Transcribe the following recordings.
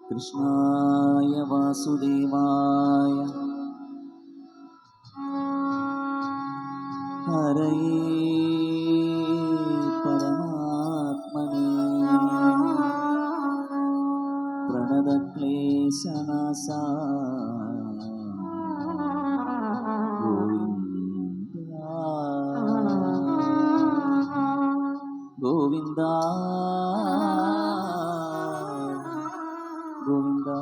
कृष्णाय वासुदेवाय हरये परमात्मने प्रणतक्लेशनाशाय गोविन्दा गोविन्दा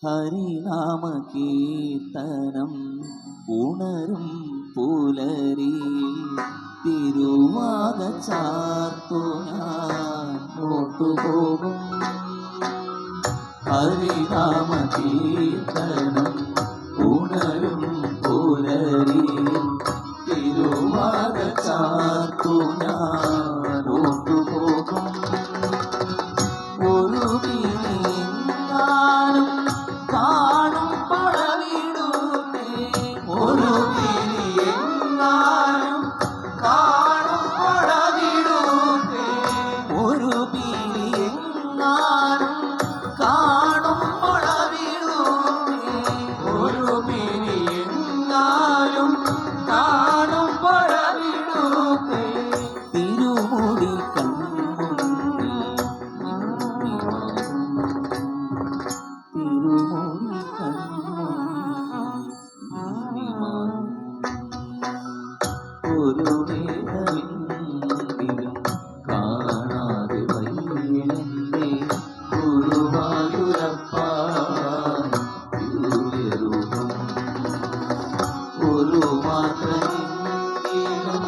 ഹരിനാമ കീർത്തനം ഉണരും പുലരി തിരുവാക ചാർത്തു ഞാൻ ഓർത്തുപോകും. ഹരിനാമ കീർത്തനം ഉണരും പുലരി തിരുവാക ചാർത്തു ഞാൻ ഓർത്തുപോകും. ഒരു പിരിയാനും കാണും പടവിടുന്നേ, ഒരു പിരിയാനും കാണും പടവിടുന്നേ, ഒരു പിരിയാനും കാണും പടവിടുന്നേ, ഒരു പിരിയാനും കാണും പടവിടുന്നേ. തിരുമുടി ഒരു നേരമെങ്കിലും കാണാതെ വയ്യേ ഗുരുവായൂരപ്പ ഉയരുന്നു. ഒരു മാത്രയെങ്കിലും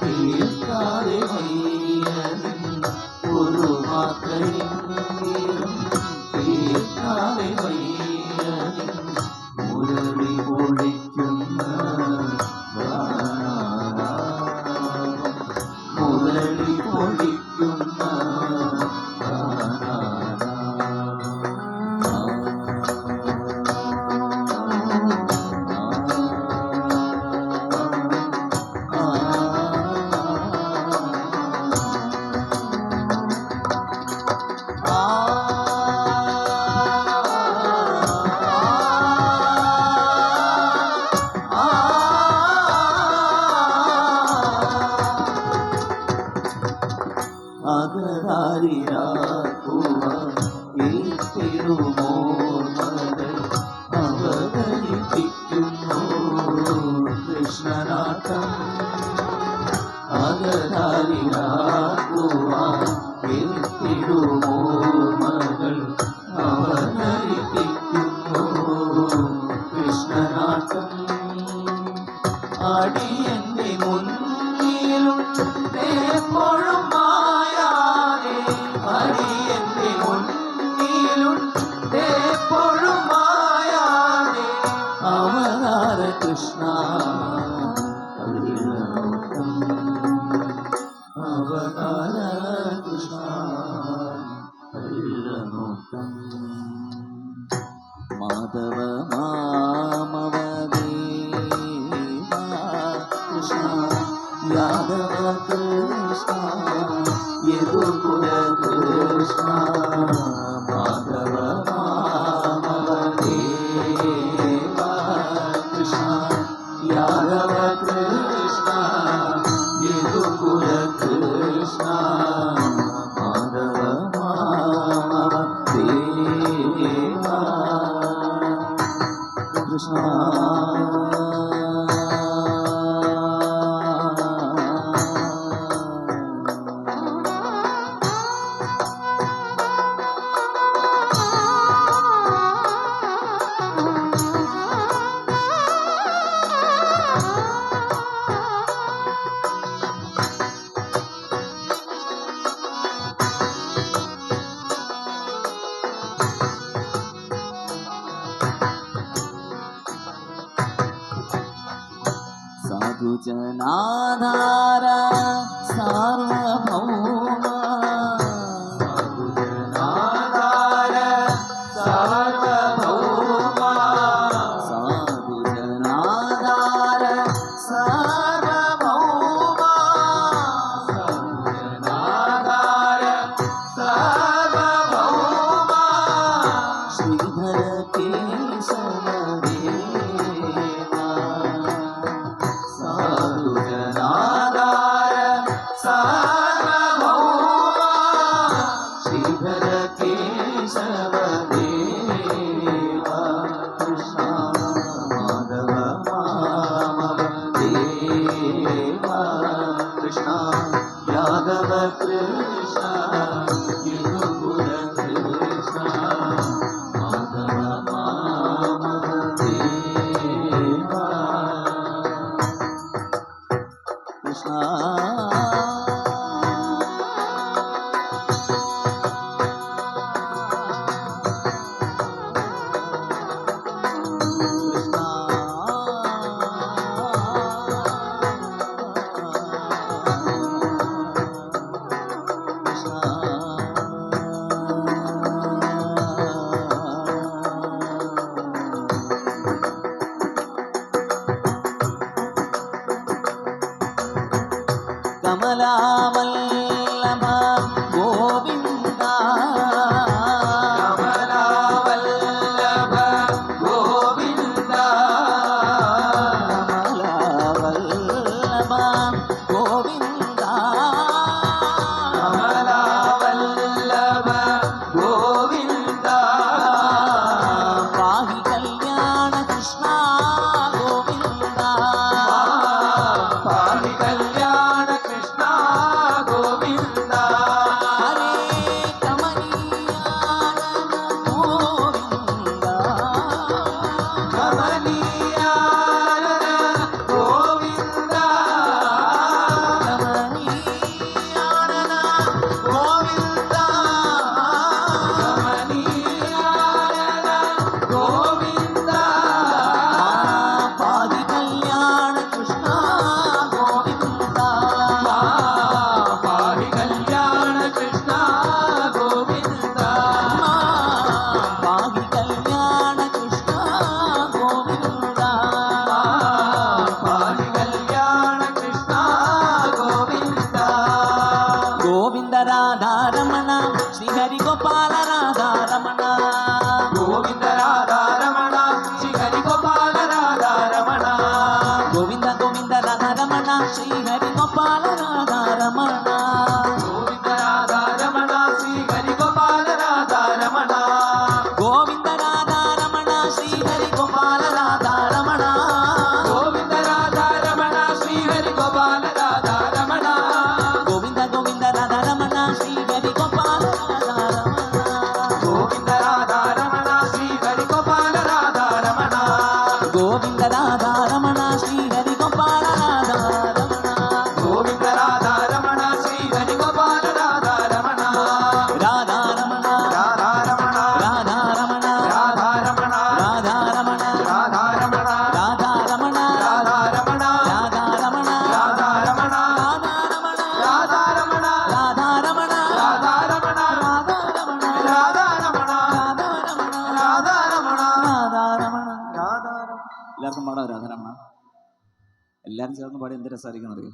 കേൾക്കാതെ വയ്യ, ഒരു മാത്രയെങ്കിലും കേൾക്കാതെ വയ്യ. മുരളി പൊളിക്കുന്ന മുരളി പൊളിക്കുന്ന അവതരിപ്പിക്കുന്നു കൃഷ്ണനാട്ടം. അകതാരിടുമോ മകൾ അവതരിപ്പിക്കുന്നു കൃഷ്ണനാട്ടം. അടിയന്റെ മുന്നിലുണ്ട് എപ്പോഴും മായാതെ, അടിയന്റെ മുന്നിലുണ്ട് എപ്പോഴും മായാതെ. അവതാര കൃഷ്ണ അവതാര കൃഷ്ണ മാധവ മാമവദേവ యాదవ కృష్ణ యదుకుల కృష్ణ మాధవ మామవ దేవ కృష్ణ యాదవ కృష్ణ యదుకుల కృష్ణ మాధవ మామవ దేవ కృష్ణ సాధుజనాధార సార్వభౌమ సాధుజనాధార సార్వభౌమ సాధుజనాధార సార్వభౌమ సాధుజనాధార సార్వభౌమ శ్రీధర కేశవ యాదవ కృష్ణ యదుకుల కృష్ణ మాధవ మామవ దేవ కృష్ణ కమలావల్లభ గోవింద కమలావల్లభ గోవింద కమలావల్లభ గోవింద కమలావల్లభ గోవింద పాహి కళ్యాణ కృష్ణ గోవింద పాహి కళ్యాణ గోవింద హరే కమనీయానన గోవింద కమనీయానన గోవింద కమనీయానన గోవింద కమనీయానన గోవింద పాది కళ్యాణ కృష్ణ గోవింద పాహి కళ్యాణ కృష్ణ గోవింద పాహి కళ్యాణ కృష్ణ గోవింద పాహి కళ్యాణ కృష్ణ గోవింద గోవింద రాధారమణ శ్రీహరి గోపాల రాధారమణ గోవింద రాధారమణ శ్రీహరి గోపాల రాధారమణ గోవింద గోవింద రాధారమణ శ్రీహరి గోపాల రాధారమణ గోవింద రాధారమణ శ్రీహరి గోపాల రాధారమణ గోవింద రాధారమణ శ్రీహరి గోపాల రాధారమణ గోవింద రాధారమణ శ్రీహరి గోపాల రాధారమణ గోవింద గోవింద రాధారమణ శ్రీహరి గోపాల రాధారమణ గోవింద రాధారమణ శ్రీహరి గోపాల రాధారమణ గోవింద రాధారమణ శ్రీహరి గోపాల రాధారమణ గోవింద రాధారమణ శ్రీహరి గోపాల రాధారమణ రాధారమణ రాధారమణ రాధారమణ రాధారమణ రాధారమణ రాధారమణ రాధారమణ రాధారమణ రాధారమణ రాధారమణ రాధారమణ రాధారమణ రాధారమణ రాధారమణ രാധാരമണ രാധാരമണ രാധാരമണ എല്ലാവർക്കും പാടാം രാധാരമണ എല്ലാവരും ചേർന്ന് പാടി എന്ത് രസമായിരിക്കും അറിയാം